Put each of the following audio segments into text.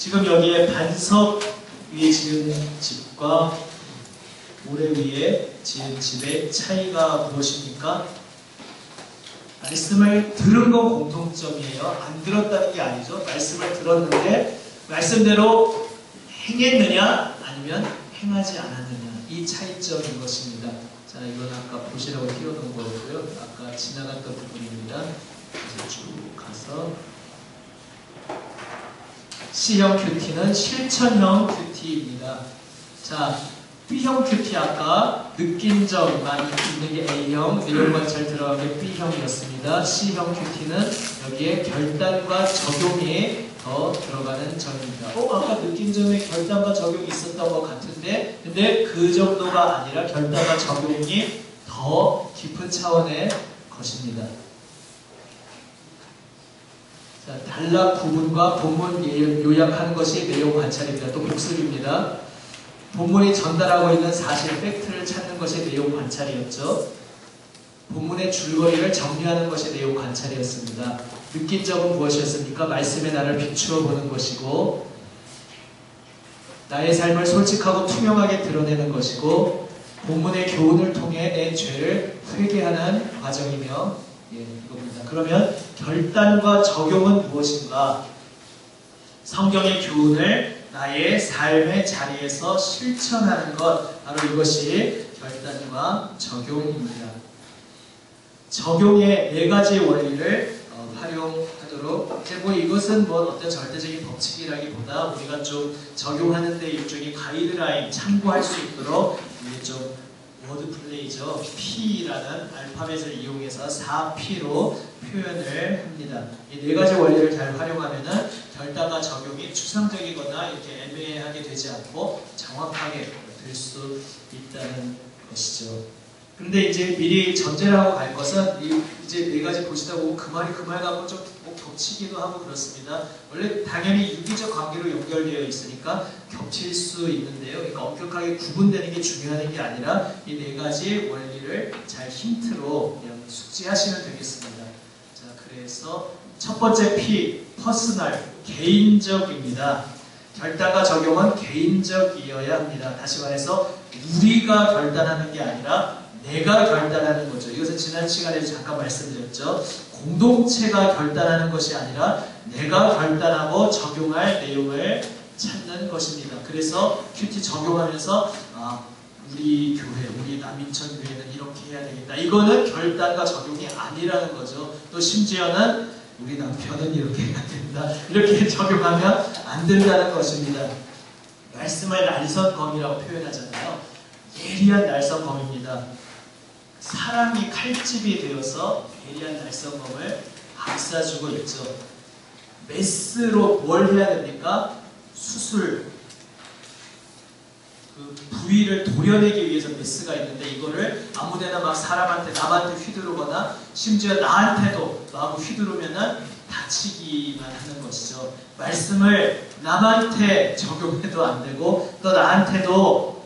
지금 여기에 반석 위에 지은 집과 모래 위에 지은 집의 차이가 무엇입니까? 말씀을 들은 건 공통점이에요. 안 들었다는 게 아니죠. 말씀을 들었는데 말씀대로 행했느냐 아니면 행하지 않았느냐, 이 차이점인 것입니다. 자, 이건 아까 보시라고 띄워놓은 거고요. 아까 지나갔던 부분입니다. 이제 쭉 가서 C형 큐티는 실천형 큐티입니다. 자, B형 큐티 아까 느낀 점만 있는 게 A형, 내용만 잘 들어간 게 B형이었습니다. C형 큐티는 여기에 결단과 적용이 더 들어가는 점입니다. 아까 느낀 점에 결단과 적용이 있었던 것 같은데, 근데 그 정도가 아니라 결단과 적용이 더 깊은 차원의 것입니다. 자, 단락 구분과 본문 요약하는 것이 내용 관찰입니다. 또 복습입니다. 본문이 전달하고 있는 사실, 팩트를 찾는 것이 내용 관찰이었죠. 본문의 줄거리를 정리하는 것이 내용 관찰이었습니다. 느낀 점은 무엇이었습니까? 말씀의 나를 비추어 보는 것이고, 나의 삶을 솔직하고 투명하게 드러내는 것이고, 본문의 교훈을 통해 내 죄를 회개하는 과정이며, 이겁니다. 그러면 결단과 적용은 무엇인가? 성경의 교훈을 나의 삶의 자리에서 실천하는 것, 바로 이것이 결단과 적용입니다. 적용의 4가지 원리를 활용하도록, 이것은 어떤 절대적인 법칙이라기보다 우리가 좀 적용하는 데 일종의 가이드라인, 참고할 수 있도록 이게 좀 워드플레이죠. P라는 알파벳을 이용해서 4P로 표현을 합니다. 이 4가지 원리를 잘 활용하면은 결단과 적용이 추상적이거나 이렇게 애매하게 되지 않고 정확하게 될 수 있다는 것이죠. 그런데 이제 미리 전제를 하고 갈 것은 이제 4가지 보시다 보면 그 말 갖고 좀 겹치기도 하고 그렇습니다. 원래 당연히 유기적 관계로 연결되어 있으니까 겹칠 수 있는데요. 그러니까 엄격하게 구분되는 게 중요한 게 아니라 이 4가지 원리를 잘 힌트로 그냥 숙지하시면 되겠습니다. 자, 그래서 첫 번째 P, 퍼스널, 개인적입니다. 결단과 적용은 개인적이어야 합니다. 다시 말해서 우리가 결단하는 게 아니라 내가 결단하는 거죠. 이것은 지난 시간에 잠깐 말씀드렸죠. 공동체가 결단하는 것이 아니라 내가 결단하고 적용할 내용을 찾는 것입니다. 그래서 큐티 적용하면서 우리 교회, 우리 남인천 교회는 이렇게 해야 되겠다. 이거는 결단과 적용이 아니라는 거죠. 또 심지어는 우리 남편은 이렇게 해야 된다. 이렇게 적용하면 안 된다는 것입니다. 말씀을 날선검이라고 표현하잖아요. 예리한 날선검입니다. 사람이 칼집이 되어서 예리한 날선검을 감싸주고 있죠. 메스로 뭘 해야 됩니까? 수술, 그 부위를 도려내기 위해서 메스가 있는데 이거를 아무데나 막 사람한테, 남한테 휘두르거나 심지어 나한테도 하고 휘두르면은 다치기만 하는 것이죠. 말씀을 남한테 적용해도 안 되고 또 나한테도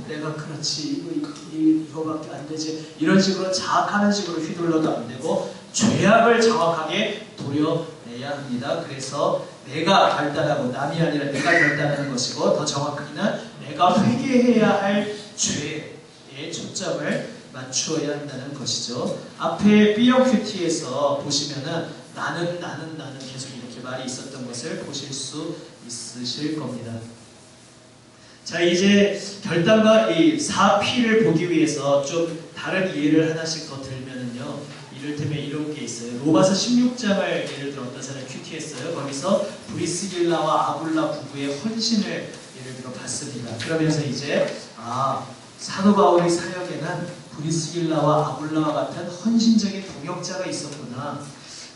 내가 그렇지 이거밖에 안 되지 이런 식으로 자학하는 식으로 휘둘러도 안 되고 죄악을 정확하게 도려내야 합니다. 그래서 내가 결단하고 남이 아니라 내가 결단하는 것이고 더 정확히는 내가 회개해야 할 죄에 초점을 맞추어야 한다는 것이죠. 앞에 B형 큐티에서 보시면은 나는 계속 이렇게 말이 있었던 것을 보실 수 있으실 겁니다. 자, 이제 결단과 이 4P를 보기 위해서 좀 다른 예를 하나씩 더 들면은요, 이를테면 이런 게 있어요. 로마서 16장을 예를 들어 어떤 사람이 큐티했어요. 거기서 브리스길라와 아굴라 부부의 헌신을 예를 들어 봤습니다. 그러면서 이제 사도 바울의 사역에는 브리스길라와 아굴라와 같은 헌신적인 동역자가 있었구나.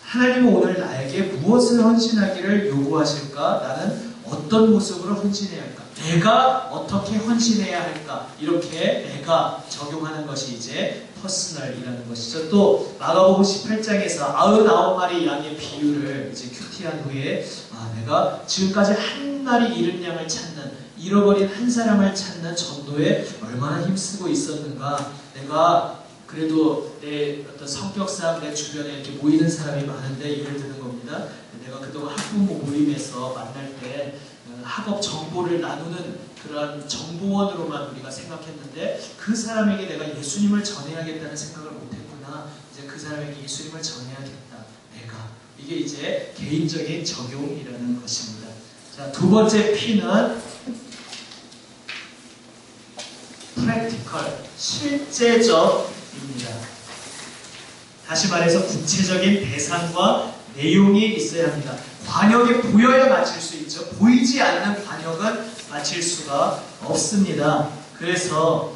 하나님은 오늘 나에게 무엇을 헌신하기를 요구하실까? 나는 어떤 모습으로 헌신해야 할까? 내가 어떻게 헌신해야 할까? 이렇게 내가 적용하는 것이 이제 퍼스널이라는 것이죠. 또 마가복음 18장에서 99마리 양의 비유를 이제 큐티한 후에 내가 지금까지 한 마리 잃은 양을 찾는, 잃어버린 한 사람을 찾는 전도에 얼마나 힘쓰고 있었는가. 내가 그래도 내 어떤 성격상 내 주변에 이렇게 모이는 사람이 많은데 예를 드는 겁니다. 있습니다. 내가 그동안 학부모 모임에서 만날 때 학업 정보를 나누는 그런 정보원으로만 우리가 생각했는데 그 사람에게 내가 예수님을 전해야겠다는 생각을 못했구나. 이제 그 사람에게 예수님을 전해야겠다. 내가. 이게 이제 개인적인 적용이라는 것입니다. 자, 두 번째 P는 practical, 실제적입니다. 다시 말해서 구체적인 대상과 내용이 있어야 합니다. 관역에 보여야 맞힐 수 있죠. 보이지 않는 관역은 맞힐 수가 없습니다. 그래서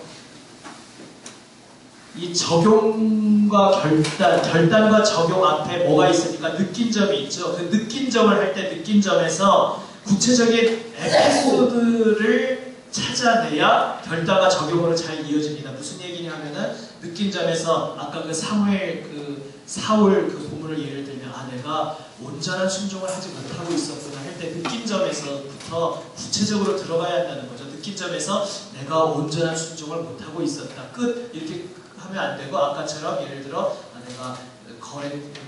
이 적용과 결단과 적용 앞에 뭐가 있으니까 느낀 점이 있죠. 그 느낀 점을 할 때 느낀 점에서 구체적인 에피소드를 찾아내야 결단과 적용으로 잘 이어집니다. 무슨 얘기냐 하면은 느낀 점에서 아까 그 사울 그 본문을 예를 들면 내가 온전한 순종을 하지 못하고 있었구나 할 때 느낀 점에서부터 구체적으로 들어가야 한다는 거죠. 느낀 점에서 내가 온전한 순종을 못하고 있었다. 끝 이렇게 하면 안 되고 아까처럼 예를 들어 내가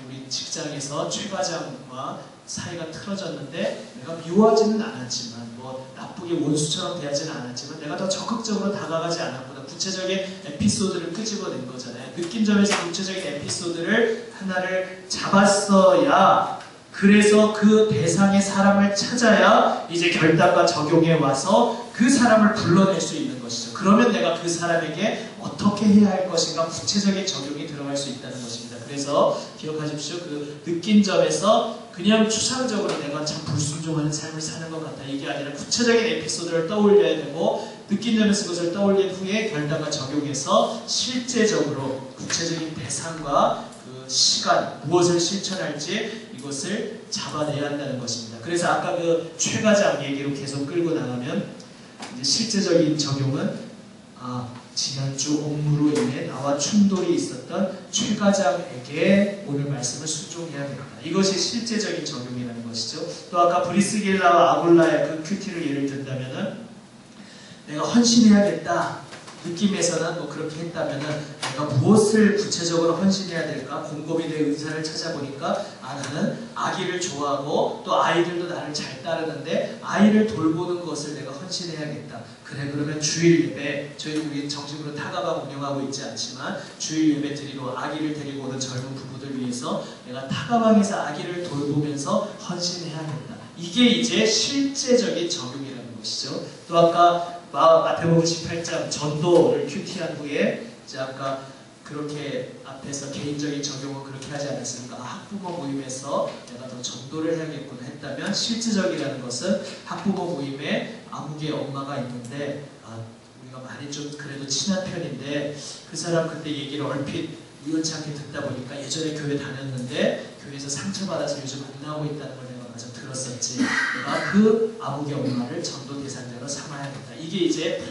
우리 직장에서 최 과장과 사이가 틀어졌는데 내가 미워하지는 않았지만 뭐 나쁘게 원수처럼 대하지는 않았지만 내가 더 적극적으로 다가가지 않았구나. 구체적인 에피소드를 끄집어낸 거잖아요. 느낀 점에서 구체적인 에피소드를 하나를 잡았어야 그래서 그 대상의 사람을 찾아야 이제 결단과 적용에 와서 그 사람을 불러낼 수 있는 것이죠. 그러면 내가 그 사람에게 어떻게 해야 할 것인가 구체적인 적용이 들어갈 수 있다는 것입니다. 그래서 기억하십시오. 그 느낀 점에서 그냥 추상적으로 내가 참 불순종하는 삶을 사는 것 같다. 이게 아니라 구체적인 에피소드를 떠올려야 되고 느낀 점에서 그것을 떠올린 후에 결단과 적용해서 실제적으로 구체적인 대상과 그 시간, 무엇을 실천할지 이것을 잡아내야 한다는 것입니다. 그래서 아까 그 최 과장 얘기로 계속 끌고 나가면 이제 실제적인 적용은 지난주 업무로 인해 나와 충돌이 있었던 최 과장에게 오늘 말씀을 순종해야겠다. 이것이 실제적인 적용이라는 것이죠. 또 아까 브리스길라와 아굴라의 그 큐티를 예를 든다면은 내가 헌신해야겠다. 느낌에서는 뭐 그렇게 했다면은 내가 무엇을 구체적으로 헌신해야 될까? 곰곰이 내 의사를 찾아보니까 나는 아기를 좋아하고 또 아이들도 나를 잘 따르는데 아이를 돌보는 것을 내가 헌신해야겠다. 그래 그러면 주일 예배 우리 정식으로 타가방 운영하고 있지 않지만 주일 예배 드리러 아기를 데리고 오는 젊은 부부들 위해서 내가 타가방에서 아기를 돌보면서 헌신해야겠다. 이게 이제 실제적인 적용이라는 것이죠. 또 아까 마태복음 18장 전도를 큐티한 후에 이제 아까 그렇게 앞에서 개인적인 적용은 그렇게 하지 않았습니까? 학부모 모임에서 내가 더 전도를 해야겠구나 했다면 실질적이라는 것은 학부모 모임에 아무개 엄마가 있는데 우리가 많이 좀 그래도 친한 편인데 그 사람 그때 얘기를 얼핏 우연치 않게 듣다 보니까 예전에 교회 다녔는데 교회에서 상처받아서 요즘 안 나오고 있다는 걸 내가 마저 들었었지. 내가 그 아무개 엄마를 전도 대상자로 삼아야겠다. 이게 이제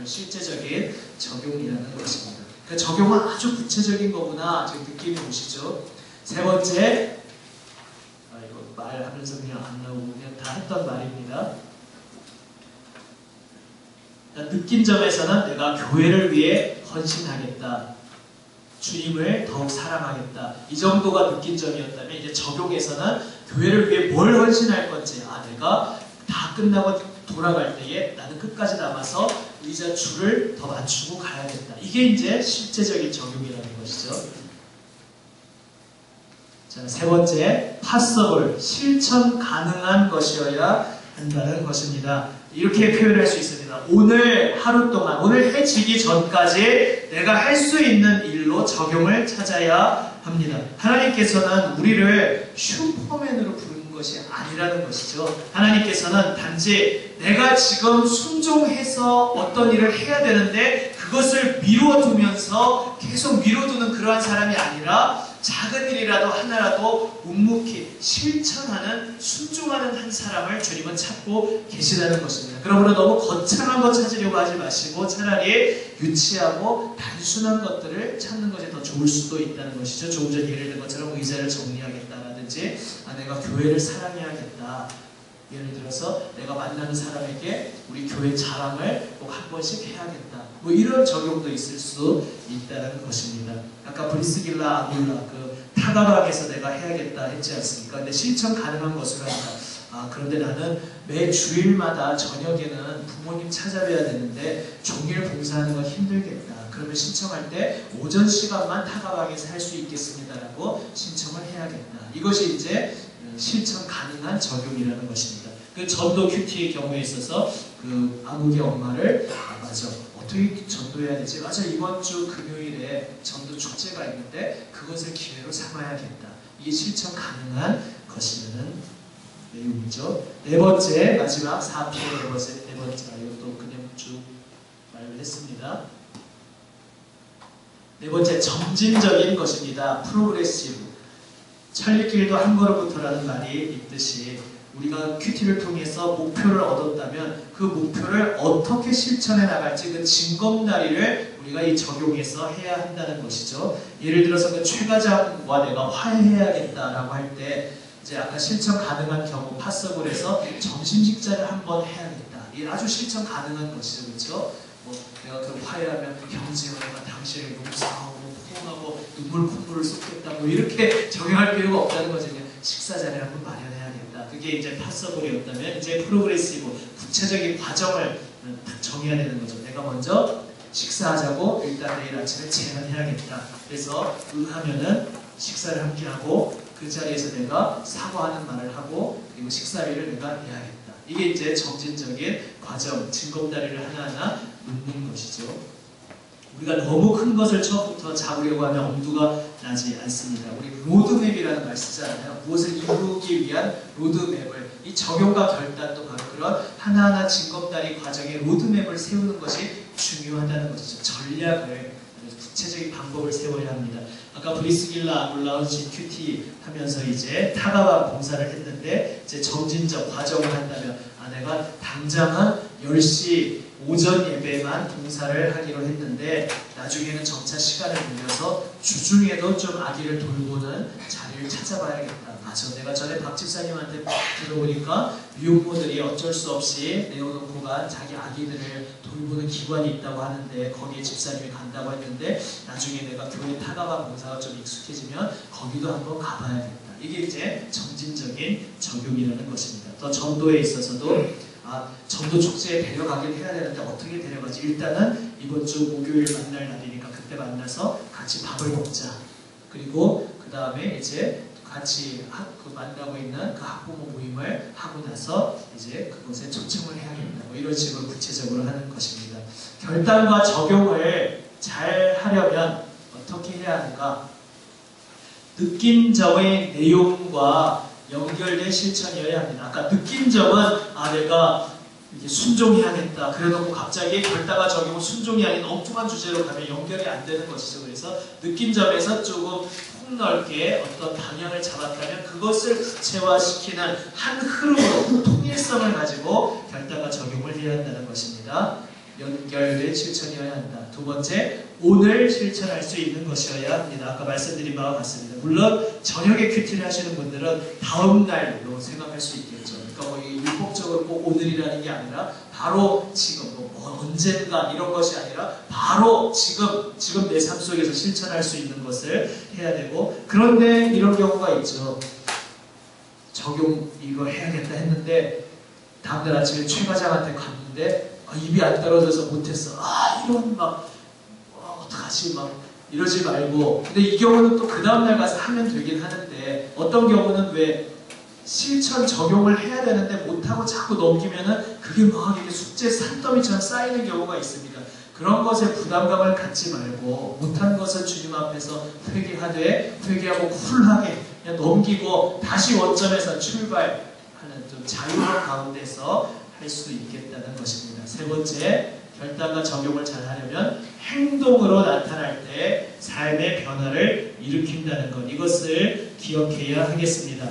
실제적인 적용이라는 것입니다. 그러니까 적용은 아주 구체적인 거구나 지금 느낌이 오시죠. 세 번째 이거 말하면서 그냥 안 나오고 그냥 다 했던 말입니다. 느낀 점에서는 내가 교회를 위해 헌신하겠다. 주님을 더욱 사랑하겠다. 이 정도가 느낀 점이었다면 이제 적용에서는 교회를 위해 뭘 헌신할 건지 내가 다 끝나고 돌아갈 때에 나는 끝까지 남아서 의자 줄을 더 맞추고 가야겠다. 이게 이제 실제적인 적용이라는 것이죠. 자, 세 번째, possible, 실천 가능한 것이어야 한다는 것입니다. 이렇게 표현할 수 있습니다. 오늘 하루 동안, 오늘 해 지기 전까지 내가 할 수 있는 일로 적용을 찾아야 합니다. 하나님께서는 우리를 슈퍼맨으로 부르는 것이 아니라는 것이죠. 하나님께서는 단지 내가 지금 순종해서 어떤 일을 해야 되는데 그것을 미뤄두면서 계속 미뤄두는 그러한 사람이 아니라 작은 일이라도 하나라도 묵묵히 실천하는 순종하는 한 사람을 주님은 찾고 계시다는 것입니다. 그러므로 너무 거창한 것 찾으려고 하지 마시고 차라리 유치하고 단순한 것들을 찾는 것이 더 좋을 수도 있다는 것이죠. 조금 전 예를 든 것처럼 의자를 정리하겠다라든지 내가 교회를 사랑해야겠다. 예를 들어서 내가 만나는 사람에게 우리 교회 자랑을 꼭 한 번씩 해야겠다. 뭐 이런 적용도 있을 수 있다는 것입니다. 아까 브리스길라 아굴라 그 타가방에서 내가 해야겠다 했지 않습니까? 근데 실천 가능한 것으로 한다. 그런데 나는 매 주일마다 저녁에는 부모님 찾아뵈야 되는데 종일 봉사하는 건 힘들겠다. 그러면 신청할 때 오전 시간만 타가방에서 할 수 있겠습니다라고 신청을 해야겠다. 이것이 이제 실천 가능한 적용이라는 것입니다. 그 전도 큐티의 경우에 있어서 그 아국의 엄마를 맞아 어떻게 전도해야 되지? 맞아 이번 주 금요일에 전도 축제가 있는데 그것을 기회로 삼아야겠다. 이게 실천 가능한 것이라는 내용이죠. 네 번째 마지막 4피의 네 번째 이것도 그냥 쭉 말을 했습니다. 네 번째 점진적인 것입니다. 프로그레시브. 천리길도 한 걸음부터라는 말이 있듯이 우리가 큐티를 통해서 목표를 얻었다면 그 목표를 어떻게 실천해 나갈지 그 징검다리를 우리가 이 적용해서 해야 한다는 것이죠. 예를 들어서 그 최 과장과 내가 화해해야겠다라고 할 때 이제 아까 실천 가능한 경우 파서블 해서 점심 식사를 한번 해야겠다. 이게 아주 실천 가능한 것이죠. 그렇죠? 내가 그 화해하면 형제와 당신을 용서하고 포옹하고 눈물 콧물을 쏟겠다. 이렇게 적용할 필요가 없다는 거죠. 그냥 식사 자리를 한번 마련해야겠다. 그게 이제 파서블이었다면 이제 프로그레시브 구체적인 과정을 정해야 되는 거죠. 내가 먼저 식사하자고 일단 내일 아침에 제안해야겠다. 그래서 하면은 식사를 함께 하고 그 자리에서 내가 사과하는 말을 하고 그리고 식사비를 내가 내야겠다. 이게 이제 점진적인 과정, 징검다리를 하나하나 놓는 것이죠. 우리가 너무 큰 것을 처음부터 잡으려고 하면 엄두가 나지 않습니다. 우리 로드맵이라는 말 쓰잖아요. 무엇을 이루기 위한 로드맵을 이 적용과 결단도 바로 그런 하나하나 징검다리 과정의 로드맵을 세우는 것이 중요하다는 것이죠. 전략을 구체적인 방법을 세워야 합니다. 아까 브리스길라 아굴라우치 큐티 하면서 이제 타가와 봉사를 했는데 이제 점진적 과정을 한다면 내가 당장은 10시 오전 예배만 봉사를 하기로 했는데 나중에는 점차 시간을 늘려서 주중에도 좀 아기를 돌보는 자리를 찾아봐야겠다. 맞아. 내가 전에 박 집사님한테 들어보니까 미혼모들이 어쩔 수 없이 내어놓고 간 자기 아기들을 돌보는 기관이 있다고 하는데 거기에 집사님이 간다고 했는데 나중에 내가 교회 타가방 봉사가 좀 익숙해지면 거기도 한번 가봐야겠다. 이게 이제 점진적인 적용이라는 것입니다. 또 전도에 있어서도 전도 축제에 데려가긴 해야 되는데 어떻게 데려가지? 일단은 이번 주 목요일 만날 날이니까 그때 만나서 같이 밥을 먹자. 그리고 그 다음에 이제 같이 만나고 있는 그 학부모 모임을 하고 나서 이제 그곳에 초청을 해야겠다. 이런 식으로 구체적으로 하는 것입니다. 결단과 적용을 잘 하려면 어떻게 해야 하는가? 느낀 점의 내용과 연결된 실천이어야 합니다. 아까 느낀 점은 내가 이게 순종해야겠다. 그래놓고 갑자기 결단과 적용은 순종이 아닌 엉뚱한 주제로 가면 연결이 안 되는 것이죠. 그래서 느낀 점에서 조금 폭넓게 어떤 방향을 잡았다면 그것을 구체화시키는 한 흐름으로 통일성을 가지고 결단과 적용을 해야 한다는 것입니다. 연결된 실천이어야 한다. 두 번째, 오늘 실천할 수 있는 것이어야 합니다. 아까 말씀드린 바와 같습니다. 물론 저녁에 큐티를 하시는 분들은 다음 날로 생각할 수 있겠죠. 그러니까 율법적으로 꼭 오늘이라는 게 아니라 바로 지금 언젠가 이런 것이 아니라 바로 지금 내 삶 속에서 실천할 수 있는 것을 해야 되고 그런데 이런 경우가 있죠. 적용 이거 해야겠다 했는데 다음날 아침에 최 과장한테 갔는데 입이 안 떨어져서 못했어. 이런 어떡하지 이러지 말고. 근데 이 경우는 또 그 다음날 가서 하면 되긴 하는데 어떤 경우는 왜 실천 적용을 해야 되는데 못하고 자꾸 넘기면은 그게 이렇게 숙제 산더미처럼 쌓이는 경우가 있습니다. 그런 것에 부담감을 갖지 말고 못한 것을 주님 앞에서 회개하고 쿨하게 그냥 넘기고 다시 원점에서 출발하는 좀 자유로운 가운데서 할 수 있겠다는 것입니다. 세 번째, 결단과 적용을 잘 하려면 행동으로 나타날 때 삶의 변화를 일으킨다는 것, 이것을 기억해야 하겠습니다.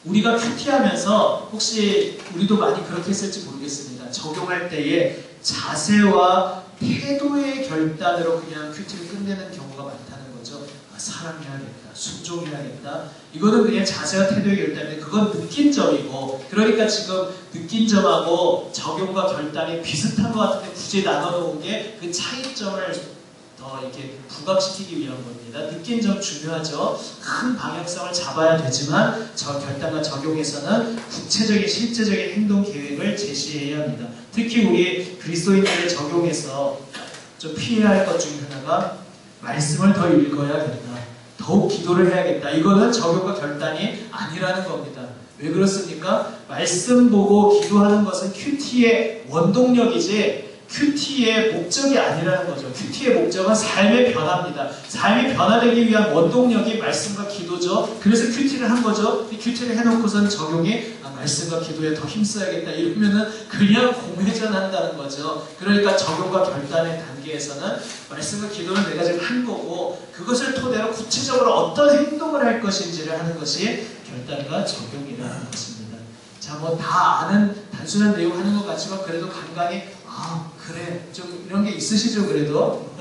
우리가 큐티하면서 혹시 우리도 많이 그렇게 했을지 모르겠습니다. 적용할 때에 자세와 태도의 결단으로 그냥 큐티를 끝내는 경우가 많다는 거죠. 사랑해야겠다, 순종해야겠다. 이거는 그냥 자세와 태도의 결단인데 그건 느낀 점이고, 그러니까 지금 느낀 점하고 적용과 결단이 비슷한 것 같은데 굳이 나눠놓은 게 그 차이점을 더 이렇게 부각시키기 위한 겁니다. 느낀 점 중요하죠. 큰 방향성을 잡아야 되지만 저 결단과 적용에서는 구체적인 실제적인 행동 계획을 제시해야 합니다. 특히 우리 그리스도인들의 적용에서 좀 피해야 할 것 중에 하나가 말씀을 더 읽어야겠다. 더욱 기도를 해야겠다. 이거는 적용과 결단이 아니라는 겁니다. 왜 그렇습니까? 말씀 보고 기도하는 것은 큐티의 원동력이지 큐티의 목적이 아니라는 거죠. 큐티의 목적은 삶의 변화입니다. 삶이 변화되기 위한 원동력이 말씀과 기도죠. 그래서 큐티를 한 거죠. 큐티를 해놓고선 적용이 말씀과 기도에 더 힘써야겠다 이러면은 그냥 공회전한다는 거죠. 그러니까 적용과 결단의 단계에서는 말씀과 기도는 내가 지금 한 거고 그것을 토대로 구체적으로 어떤 행동을 할 것인지를 하는 것이 결단과 적용이라는 것입니다. 자, 뭐 다 아는 단순한 내용 하는 것 같지만 그래도 간간히 그래 좀 이런 게 있으시죠. 그래도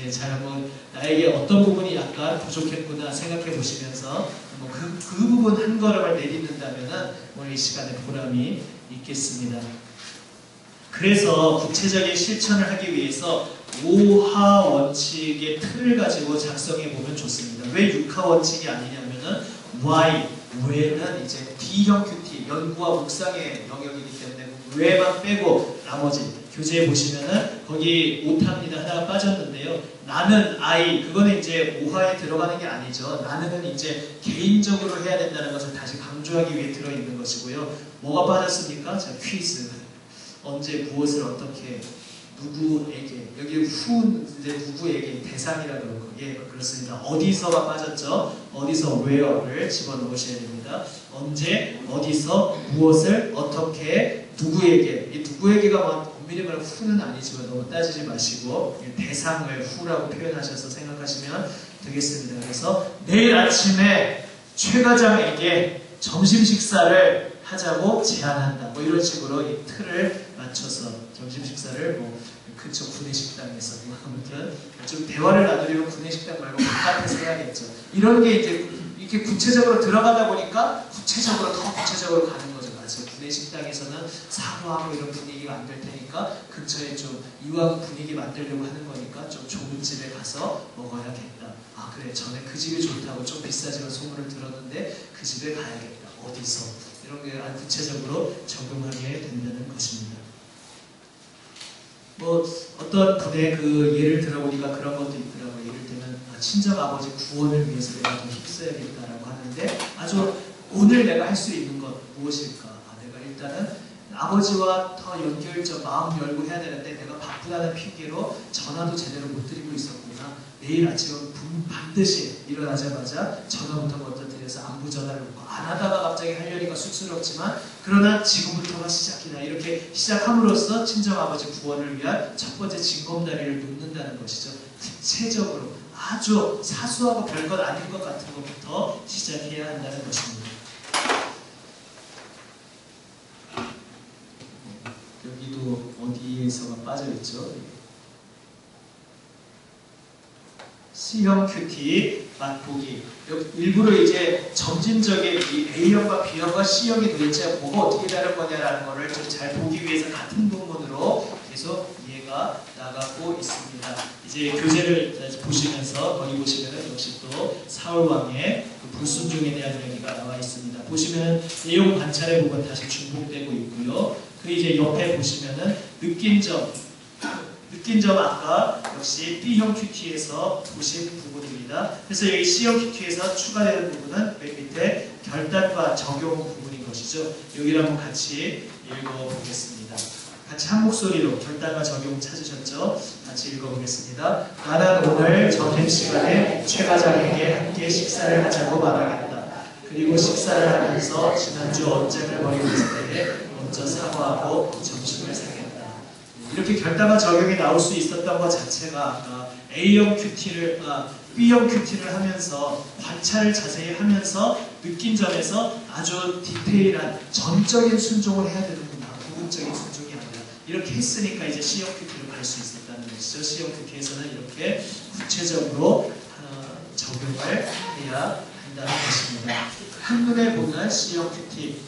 예, 잘 한번 나에게 어떤 부분이 약간 부족했구나 생각해 보시면서 뭐 그 부분 한 걸음을 내딛는다면은 오늘 이 시간에 보람이 있겠습니다. 그래서 구체적인 실천을 하기 위해서 5하 원칙의 틀을 가지고 작성해 보면 좋습니다. 왜 6하 원칙이 아니냐면은 왜는 이제 D형 큐티, 연구와 묵상의 영역이기 때문에 왜만 빼고 나머지 교재에 보시면은 거기 오타입니다. 하나가 빠졌는데요. 나는 그거는 이제 5화에 들어가는 게 아니죠. 나는은 이제 개인적으로 해야 된다는 것을 다시 강조하기 위해 들어있는 것이고요. 뭐가 빠졌습니까? 자, 퀴즈. 언제 무엇을 어떻게 누구에게 여기 후는 이제 누구에게 대상이라 그러고 그렇습니다. 어디서가 빠졌죠? 어디서 where를 집어넣으셔야 됩니다. 언제 어디서 무엇을 어떻게 누구에게 이 누구에게가 뭐 엄밀히 말하면 후는 아니지만 너무 따지지 마시고 대상을 후라고 표현하셔서 생각하시면 되겠습니다. 그래서 내일 아침에 최 과장에게 점심 식사를 하자고 제안한다. 뭐 이런 식으로 이 틀을 맞춰서 점심 식사를 뭐 근처 구내식당에서 아무튼 좀 대화를 나누려면 구내식당 말고 바깥에서 해야겠죠. 이런 게 이제 이렇게 구체적으로 들어가다 보니까 구체적으로 더 구체적으로 가는 거죠. 맞아요. 구내식당에서는 사과하고 이런 분위기가 안 될 테니까 근처에 좀 이왕 분위기 만들려고 하는 거니까 좀 좋은 집에 가서 먹어야겠다. 그래 전에 그 집이 좋다고 좀 비싸지만 소문을 들었는데 그 집에 가야겠다. 어디서 이런 게 아주 구체적으로 적용하게 된다는 것입니다. 뭐 어떤 분의 그 예를 들어보니까 그런 것도 있더라고요. 예를 들면 친정 아버지 구원을 위해서 내가 더 힘써야겠다라고 하는데 아주 오늘 내가 할 수 있는 것 무엇일까? 내가 일단은 아버지와 더 연결적 마음 열고 해야 되는데 내가 바쁘다는 핑계로 전화도 제대로 못 드리고 있었구나. 내일 아침은 반드시 일어나자마자 전화부터 먼저 드려서 안부 전화를 놓고 안 하다가 갑자기 하려니까 쑥스럽지만 그러나 지금부터가 시작이다. 이렇게 시작함으로써 친정아버지 구원을 위한 첫 번째 징검다리를 놓는다는 것이죠. 구체적으로 아주 사소하고 별것 아닌 것 같은 것부터 시작해야 한다는 것입니다. 여기도 어디에서가 빠져있죠. C형 큐티 맛보기. 일부러 이제 점진적인 이 A형과 B형과 C형이 도대체 뭐가 어떻게 다른 거냐라는 거를 좀 잘 보기 위해서 같은 본문으로 계속 이해가 나가고 있습니다. 이제 교재를 보시면서 거기 보시면은 역시 또 사울 왕의 그 불순종에 대한 이야기가 나와 있습니다. 보시면 내용 관찰해 보면 다시 중복되고 있고요. 그 이제 옆에 보시면은 느낀 점 아까 역시 B형 큐티에서 보신 부분입니다. 그래서 여기 C형 큐티에서 추가되는 부분은 맨 밑에 결단과 적용 부분인 것이죠. 여기를 한번 같이 읽어보겠습니다. 같이 한 목소리로 결단과 적용 찾으셨죠? 같이 읽어보겠습니다. 나는 오늘 점심시간에 최 과장에게 함께 식사를 하자고 말하겠다. 그리고 식사를 하면서 지난주 언쟁을 벌이고 있을 때에 먼저 사과하고 점심을 사겠다. 이렇게 결단과 적용이 나올 수 있었던 것 자체가 아까 A형 큐티를, B형 큐티를 하면서 관찰을 자세히 하면서 느낀 점에서 아주 디테일한 전적인 순종을 해야 되는구나. 부분적인 순종이 아니라 이렇게 했으니까 이제 C형 큐티를 갈 수 있었다는 것이죠. C형 큐티에서는 이렇게 구체적으로 적용을 해야 한다는 것입니다. 한눈에 보면 C형 큐티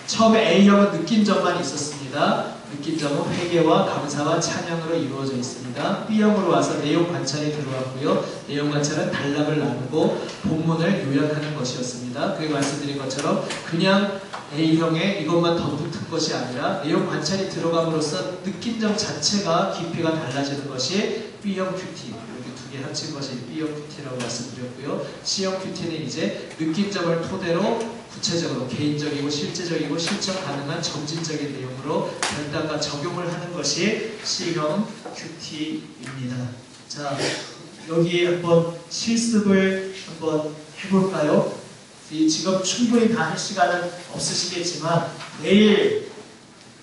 처음에 A형은 느낀 점만 있었습니다. 느낀 점은 회개와 감사와 찬양으로 이루어져 있습니다. B형으로 와서 내용 관찰이 들어왔고요. 내용 관찰은 단락을 나누고 본문을 요약하는 것이었습니다. 그리고 말씀드린 것처럼 그냥 A형에 이것만 덧붙은 것이 아니라 내용 관찰이 들어감으로써 느낀 점 자체가 깊이가 달라지는 것이 B형 큐티, 이렇게 두 개 합친 것이 B형 큐티라고 말씀드렸고요. C형 큐티는 이제 느낀 점을 토대로 구체적으로 개인적이고 실제적이고 실천 가능한 점진적인 내용으로 변단과 적용을 하는 것이 C형 큐티입니다. 자, 여기 한번 실습을 한번 해볼까요? 지금 충분히 다 할 시간은 없으시겠지만 내일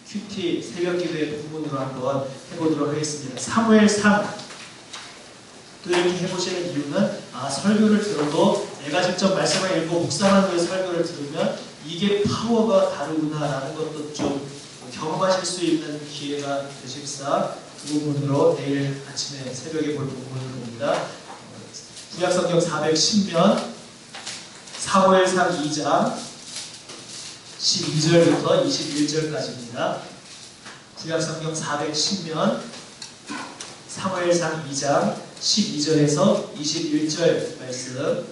큐티 새벽기도의 부분으로 한번 해보도록 하겠습니다. 사무엘상 또 이렇게 해보시는 이유는 설교를 들어도 내가 직접 말씀을 읽고 묵상한 후에 설교를 들으면 이게 파워가 다르구나라는 것도 좀 경험하실 수 있는 기회가 되십사 그 부분으로 내일 아침에 새벽에 볼 부분을 봅니다. 구약성경 410면 사무엘상 2장 12절부터 21절까지입니다. 구약성경 410면 사무엘상 2장 12절에서 21절 말씀.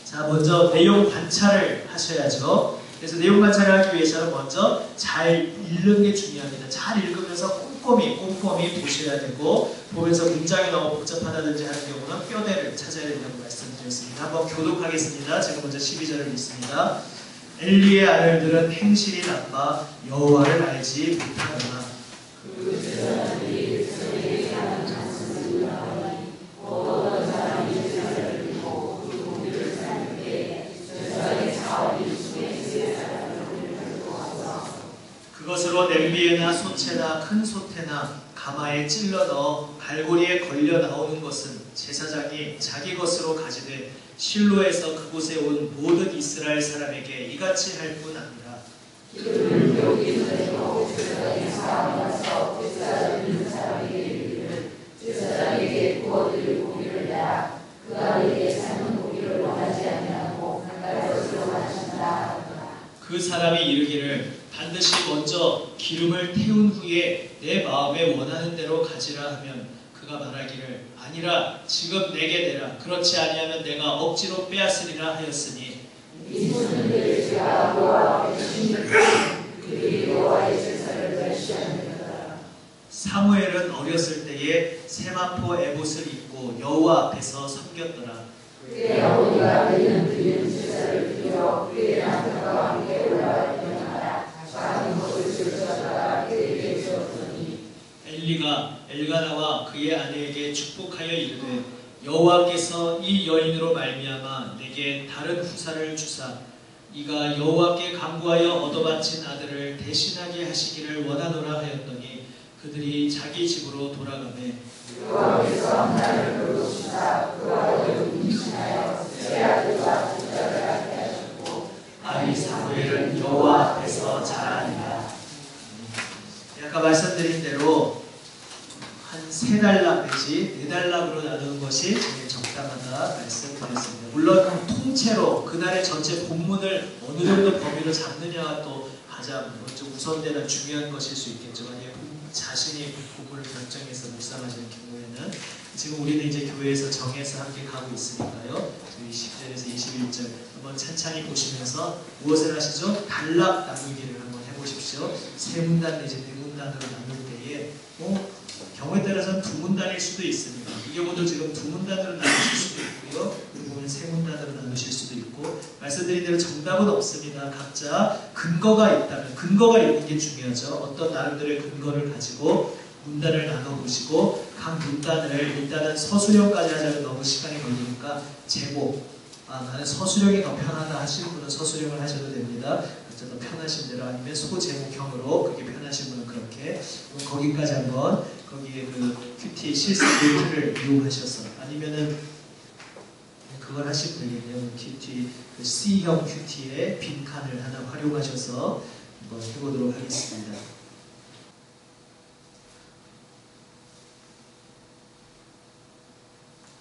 자, 먼저 내용 관찰을 하셔야죠. 그래서 내용 관찰을 하기 위해서는 먼저 잘 읽는 게 중요합니다. 잘 읽으면서 꼼꼼히 보셔야 되고, 보면서 문장이 너무 복잡하다든지 하는 경우는 뼈대를 찾아야 된다고 말씀드렸습니다. 한번 교독하겠습니다. 제가 먼저 12절을 읽습니다. 엘리의 아들들은 행실이 나빠 여호와를 알지 못하더라. 그것으로 냄비에나 소채나 큰 소태나 가마에 찔러 넣어 갈고리에 걸려 나오는 것은 제사장이 자기 것으로 가지되 실로에서 그곳에 온 모든 이스라엘 사람에게 이같이 할 뿐 아니라 제사장에게 구워드릴 고기를 내라 그 아이에게 삶은 고기를 원하지 아니하고 갈갈 것으로 하신다. 그 사람이 이르기를 반드시 먼저 기름을 태운 후에 내 마음에 원하는 대로 가지라 하면 그가 말하기를 아니라 지금 내게 내라 그렇지 아니하면 내가 억지로 빼앗으리라 하였으니 이 모든 일을 제가 여호와 앞에 그들이 여호와의 제사를 멸시하느니라. 사무엘은 어렸을 때에 세마포 에봇을 입고 여호와 앞에서 섬겼더라. 그의 아버지가 매년 드리는 제사를 드려 그의 남편과 함께 올라와 일어나라. 작은 것을 즐겨다가 그에게 주었더니 엘리가 엘가나와 그의 아내에게 축복하여 이르되 여호와께서 이 여인으로 말미암아 내게 다른 후사를 주사 이가 여호와께 간구하여 얻어바친 아들을 대신하게 하시기를 원하노라 하였더니 그들이 자기 집으로 돌아가매 여호와께서 나를 부르시사 그 아들을 임신하여 새 아들과 부자를 낳게 하셨고 아이 사무엘은 여호와 앞에서 자라니라. 아까 말씀드린 대로 한 3달락 내지 4달락으로 나누는 것이 제일 적당하다 말씀드렸습니다. 물론 통째로 그날의 전체 본문을 어느 정도 범위로 잡느냐가 또 가장 좀 우선되는 중요한 것일 수 있겠죠. 만약에 자신이 본문을 결정해서 묵상하시는 경우에는 지금 우리는 이제 교회에서 정해서 함께 가고 있으니까요. 20절에서 21절 한번 찬찬히 보시면서 무엇을 하시죠? 단락 나누기를 한번 해보십시오. 3문단 내지 4문단으로 나눌 때에 경우에 따라서는 2문단일 수도 있습니다. 이 경우도 지금 2문단으로 나누실 수도 있고요. 그 부분은 3문단으로 나누실 수도 있고 말씀드린 대로 정답은 없습니다. 각자 근거가 있다면 근거가 있는 게 중요하죠. 어떤 나름대로의 근거를 가지고 문단을 나눠보시고 각 문단을 일단은 서술형까지 하자면 너무 시간이 걸리니까 제목 나는 서술형이 더 편하다 하시는 분은 서술형을 하셔도 됩니다. 더 편하신 대로 아니면 소제목형으로 그게 편하신 분은 그렇게 거기까지 한번 거기에 그 큐티 실습 노트를 이용하셔서 아니면은 그걸 하시면 되겠네요. 큐티 그 C형 큐티의 빈칸을 하나 활용하셔서 한번 해보도록 하겠습니다.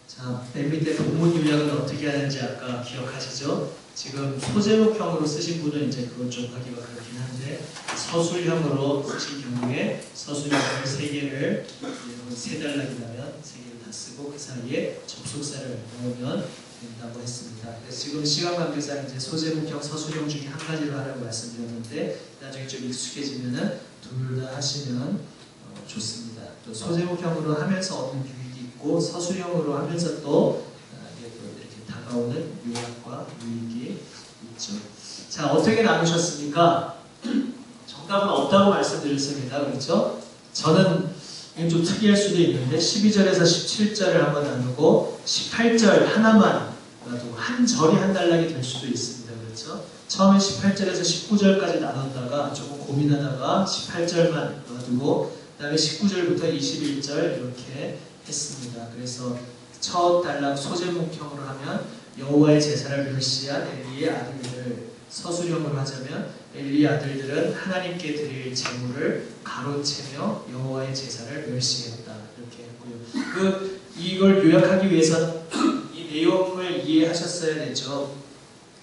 자, 맨 밑에 본문 요약은 어떻게 하는지 아까 기억하시죠? 지금 소제목형으로 쓰신 분은 이제 그건 좀 하기가 그렇긴 한데 서술형으로 쓰신 경우에 서술형을 3개를 3단락이라면 3개를 다 쓰고 그 사이에 접속사를 넣으면 된다고 했습니다. 그래서 지금 시간 관계상 이제 소제목형, 서술형 중에 한 가지로 하라고 말씀드렸는데 나중에 좀 익숙해지면은 둘 다 하시면 좋습니다. 또 소제목형으로 하면서 얻는 유익이 있고 서술형으로 하면서 또 이렇게 다가오는 유학과 유익이 있죠. 자, 어떻게 나누셨습니까? 정답은 없다고 말씀드렸습니다. 그렇죠? 저는 이건 좀 특이할 수도 있는데 12절에서 17절을 한번 나누고 18절 하나만 놔두고 한 절이 한 단락이 될 수도 있습니다. 그렇죠? 처음에 18절에서 19절까지 나눴다가 조금 고민하다가 18절만 놔두고 그 다음에 19절부터 21절 이렇게 했습니다. 그래서 첫 단락 소제목형으로 하면 여호와의 제사를 멸시한 엘리의 아들들, 서술형으로 하자면 엘리의 아들들은 하나님께 드릴 제물을 가로채며 여호와의 제사를 멸시했다 이렇게 했고요. 이걸 요약하기 위해서 이 내용을 이해하셨어야 되죠.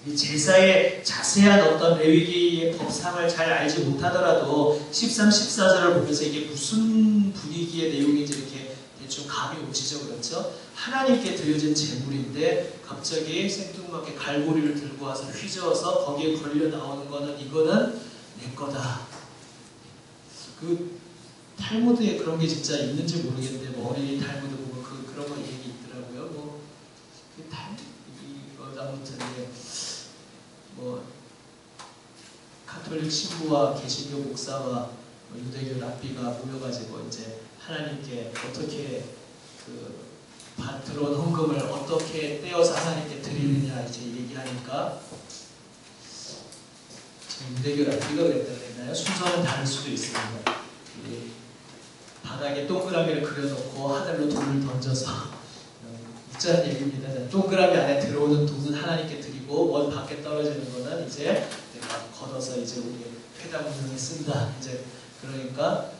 이 제사의 자세한 어떤 레위기의 법상을 잘 알지 못하더라도 13, 14절을 보면서 이게 무슨 분위기의 내용인지 이렇게 대충 감이 오시죠. 그렇죠? 하나님께 드려진 제물인데 갑자기 생뚱맞게 갈고리를 들고 와서 휘저어서 거기에 걸려 나오는 거는 이거는 내 거다. 그 탈무드에 그런 게 진짜 있는지 모르겠는데 뭐 어린이 탈무드 보면 그런 거 얘기 있더라고요. 뭐 아무튼 뭐 카톨릭 신부와 개신교 목사와 유대교 랍비가 모여가지고 이제 하나님께 어떻게 들어온 헌금을 어떻게 떼어서 하나님께 드리느냐 이제 얘기하니까 유대교 랍비가 그랬다 그랬나요? 순서는 다를 수도 있습니다. 바닥에 동그라미를 그려놓고 하늘로 돈을 던져서 웃자는 얘기입니다. 동그라미 안에 들어오는 돈은 하나님께 드리고 먼 밖에 떨어지는 거는 이제 내가 걷어서 이제 우리 회당 운영에 쓴다. 이제 그러니까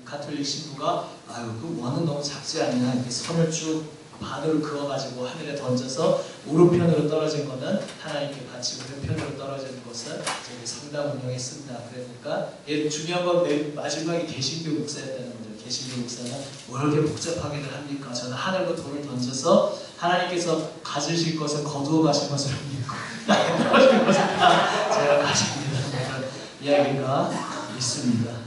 가톨릭 신부가 아유 그 원은 너무 작지 않냐 이렇게 선을 쭉 반으로 그어가지고 하늘에 던져서 오른편으로 떨어진 거는 하나님께 바치고 왼편으로 떨어지는 것은 성당 운영에 쓴다. 그러니까 중요한 건 맨 마지막에 개신교 목사였다는 거죠. 개신교 목사는 뭐 이렇게 복잡하게들 합니까? 저는 하늘로 돈을 던져서 하나님께서 가지실 것은 거두어 가신 것을 믿고 떨어진 것은 다 제가 가집니다. 그런 이야기가 있습니다.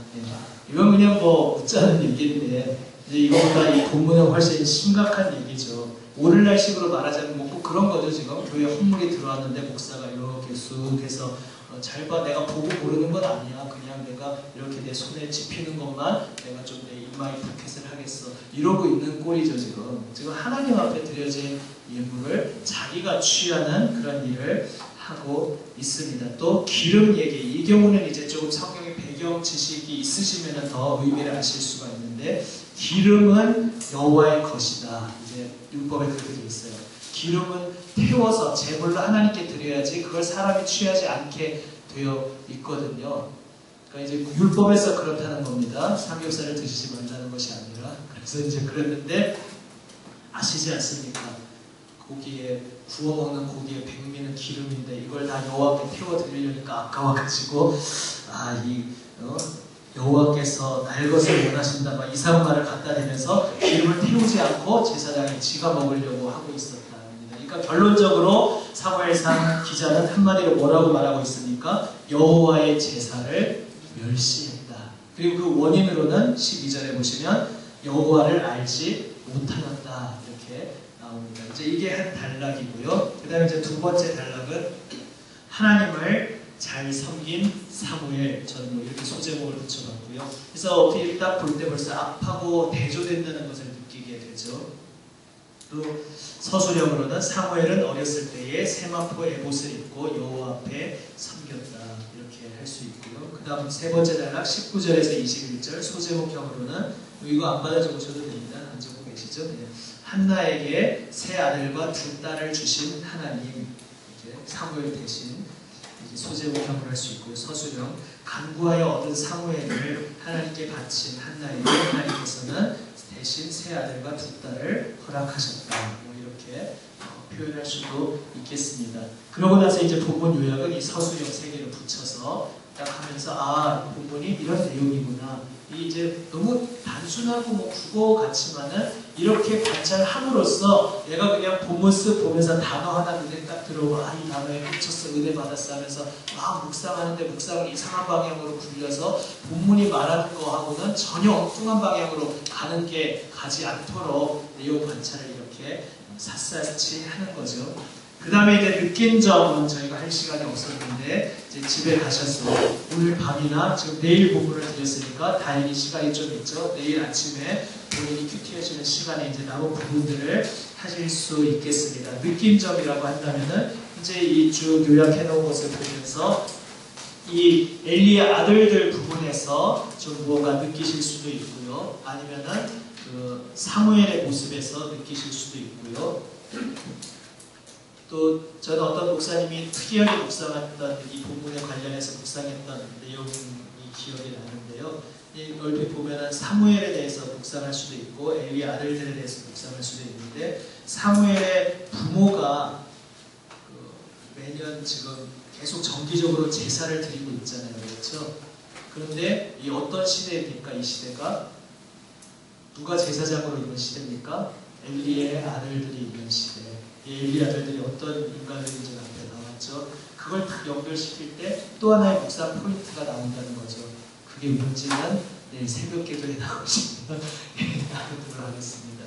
이건 그냥 뭐 웃자는 얘기인데 이제 이거보다 이 본문은 훨씬 심각한 얘기죠. 오늘날식으로 말하자면 뭐 꼭 그런 거죠. 지금 교회 헌물이 들어왔는데 목사가 이렇게 쑥 해서 잘 봐, 내가 보고 모르는 건 아니야. 그냥 내가 이렇게 내 손에 집히는 것만 내가 좀 내 입마에 포켓을 하겠어. 이러고 있는 꼴이죠. 지금 하나님 앞에 드려진 예물을 자기가 취하는 그런 일을 하고 있습니다. 또 기름 얘기, 이 경우는 이제 조금 성경의 배경 지식이 있으시면 더 의미를 아실 수가 있는데 기름은 여호와의 것이다. 이제 율법에 그렇게 되어 있어요. 기름은 태워서 제물로 하나님께 드려야지 그걸 사람이 취하지 않게 되어 있거든요. 그러니까 이제 율법에서 그렇다는 겁니다. 삼겹살을 드시지 말라는 것이 아니라. 그래서 이제 그랬는데 아시지 않습니까? 고기에 구워 먹는 고기에 백미는 기름인데 이걸 다 여호와께 태워 드리려니까 아까워가지고 여호와께서 날 것을 원하신다 막 이상한 말을 갖다 대면서 기름을 태우지 않고 제사장이 지가 먹으려고 하고 있었답니다. 그러니까 결론적으로 사무엘상 기자는 한마디로 뭐라고 말하고 있습니까? 여호와의 제사를 멸시했다. 그리고 그 원인으로는 12절에 보시면 여호와를 알지 못하였다 이렇게 나옵니다. 이제 이게 한 단락이고요. 그 다음에 이제 두 번째 단락은 하나님을 잘 섬긴 사무엘. 저는 뭐 이렇게 소제목을 붙여봤고요. 그래서 어떻게 딱 볼 때 벌써 악하고 대조된다는 것을 느끼게 되죠. 또 서술형으로는 사무엘은 어렸을 때에 세마포 에봇을 입고 여호와 앞에 섬겼다 이렇게 할 수 있고요. 그 다음 세 번째 단락 19절에서 21절 소제목형으로는 이거 안 받아주셔도 됩니다. 안 적고 계시죠? 네. 한나에게 세 아들과 두 딸을 주신 하나님, 이제 사무엘 대신 소제목형으로 할 수 있고요. 서술형 간구하여 얻은 사무엘을 하나님께 바친 한나에게 하나님께서는 대신 세 아들과 두 딸을 허락하셨다. 뭐 이렇게 표현할 수도 있겠습니다. 그러고 나서 이제 본문 요약은 이 서술형 세 개를 붙여서 딱 하면서 본문이 이런 내용이구나. 이 이제 너무 단순하고 뭐 국어 같지만은 이렇게 관찰함으로써 내가 그냥 본문 쓱 보면서 단어 하나 눈에 딱 들어오고 이 단어에 꽂혔어, 은혜 받았어 하면서 막 묵상하는데 묵상을 이상한 방향으로 굴려서 본문이 말하는 거하고는 전혀 엉뚱한 방향으로 가지 않도록 내용 관찰을 이렇게 샅샅이 하는 거죠. 그 다음에 이제 느낀 점은 저희가 할 시간이 없었는데 이제 집에 가셔서 오늘 밤이나 지금 내일 본문을 드렸으니까 다행히 시간이 좀 있죠. 내일 아침에 본인이 큐티하시는 시간에 이제 남은 부분들을 하실 수 있겠습니다. 느낀 점이라고 한다면은 이제 이 쭉 요약해 놓은 것을 보면서 이 엘리의 아들들 부분에서 좀 무언가 느끼실 수도 있고요. 아니면은 그 사무엘의 모습에서 느끼실 수도 있고요. 또 저는 어떤 목사님이 특이하게 묵상했던 이 본문에 관련해서 묵상했던 내용이 기억이 나는데요. 얼핏 보면은 사무엘에 대해서 묵상할 수도 있고 엘리 아들들에 대해서 묵상할 수도 있는데 사무엘의 부모가 매년 지금 계속 정기적으로 제사를 드리고 있잖아요. 그렇죠? 그런데 이 어떤 시대입니까? 이 시대가 누가 제사장으로 있는 시대입니까? 엘리의 아들들이 있는 시대. 이 엘리 아들들이 어떤 인간들인지 앞에 나왔죠. 그걸 딱 연결시킬 때 또 하나의 묵상 포인트가 나온다는 거죠. 그게 뭔지는 내일 새벽 기도에 나오시면 나오도록 하겠습니다.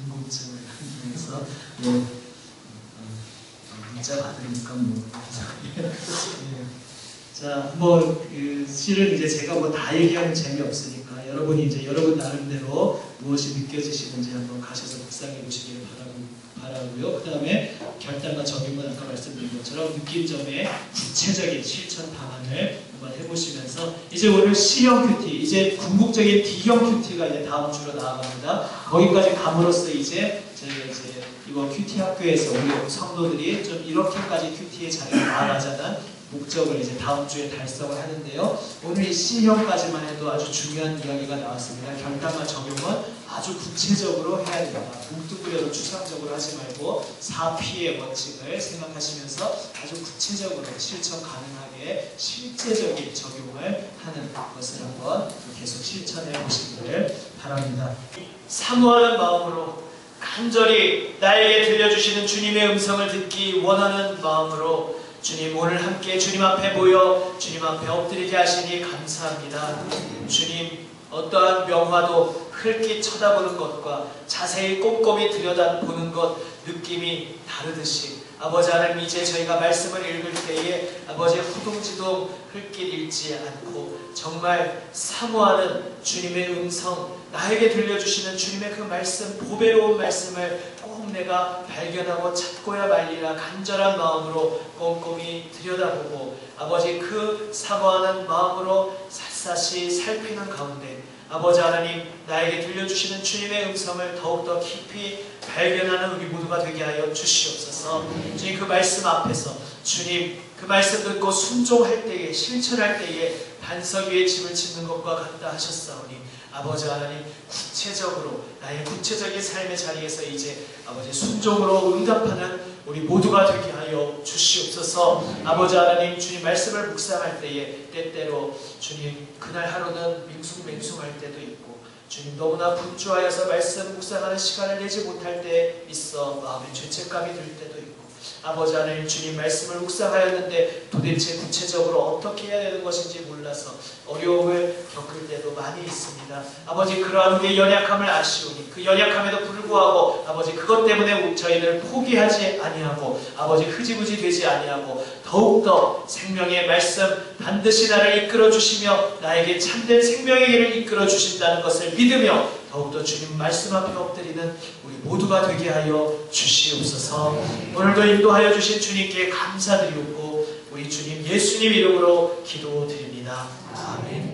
궁금증을 위해서 문자 받으니까 뭐 자, 실은 이제 제가 다 얘기하면 재미없으니까 여러분이 이제 여러분 나름대로 무엇이 느껴지시는지 한번 가셔서 묵상해 보시기를 바라고요. 그 다음에 결단과 적용은 아까 말씀드린 것처럼 느낀 점의 구체적인 실천 방안을 한번 해보시면서 이제 오늘 C형 큐티, 이제 궁극적인 D형 큐티가 이제 다음 주로 나아갑니다. 거기까지 감으로써 이제 저희가 이제 이번 큐티 학교에서 우리 성도들이 좀 이렇게까지 큐티의 자리에 나아가자는 목적을 이제 다음 주에 달성을 하는데요. 오늘 이 C형까지만 해도 아주 중요한 이야기가 나왔습니다. 결단과 적용은 아주 구체적으로 해야 된다. 뭉뚱그려도 추상적으로 하지 말고 4P의 원칙을 생각하시면서 아주 구체적으로 실천 가능하게 실제적인 적용을 하는 것을 한번 계속 실천해 보시기를 바랍니다. 사모하는 마음으로 간절히 나에게 들려주시는 주님의 음성을 듣기 원하는 마음으로 주님 오늘 함께 주님 앞에 모여 주님 앞에 엎드리게 하시니 감사합니다. 주님 어떠한 명화도 흘낏 쳐다보는 것과 자세히 꼼꼼히 들여다보는 것 느낌이 다르듯이 아버지 하나님 이제 저희가 말씀을 읽을 때에 아버지 후동지동 흘낏 읽지 않고 정말 사모하는 주님의 음성 나에게 들려주시는 주님의 그 말씀 보배로운 말씀을 꼭 내가 발견하고 찾고야 말리라 간절한 마음으로 꼼꼼히 들여다보고 아버지 그 사모하는 마음으로 샅샅이 살피는 가운데 아버지 하나님 나에게 들려주시는 주님의 음성을 더욱더 깊이 발견하는 우리 모두가 되게 하여 주시옵소서. 주님 그 말씀 앞에서 주님 그 말씀 듣고 순종할 때에 실천할 때에 반석 위에 집을 짓는 것과 같다 하셨사오니 아버지 하나님 구체적으로 나의 구체적인 삶의 자리에서 이제 아버지 순종으로 응답하는 우리 모두가 되게 하여 주시옵소서. 아버지 하나님 주님 말씀을 묵상할 때에 때때로 주님 그날 하루는 맹숭맹숭할 때도 있고 주님 너무나 분주하여서 말씀 묵상하는 시간을 내지 못할 때 있어 마음에 죄책감이 들 때도 있고 아버지 하나님 주님 말씀을 묵상하였는데 도대체 구체적으로 어떻게 해야 되는 것인지 몰라서 어려움을 겪을 때도 많이 있습니다. 아버지 그러한 우리의 연약함을 아시오니 그 연약함에도 불구하고 아버지 그것 때문에 저희를 포기하지 아니하고 아버지 흐지부지 되지 아니하고 더욱더 생명의 말씀 반드시 나를 이끌어 주시며 나에게 참된 생명의 길을 이끌어 주신다는 것을 믿으며 더욱더 주님 말씀 앞에 엎드리는 우리 모두가 되게 하여 주시옵소서. 오늘도 인도하여 주신 주님께 감사드리고 우리 주님 예수님 이름으로 기도드립니다. 아멘.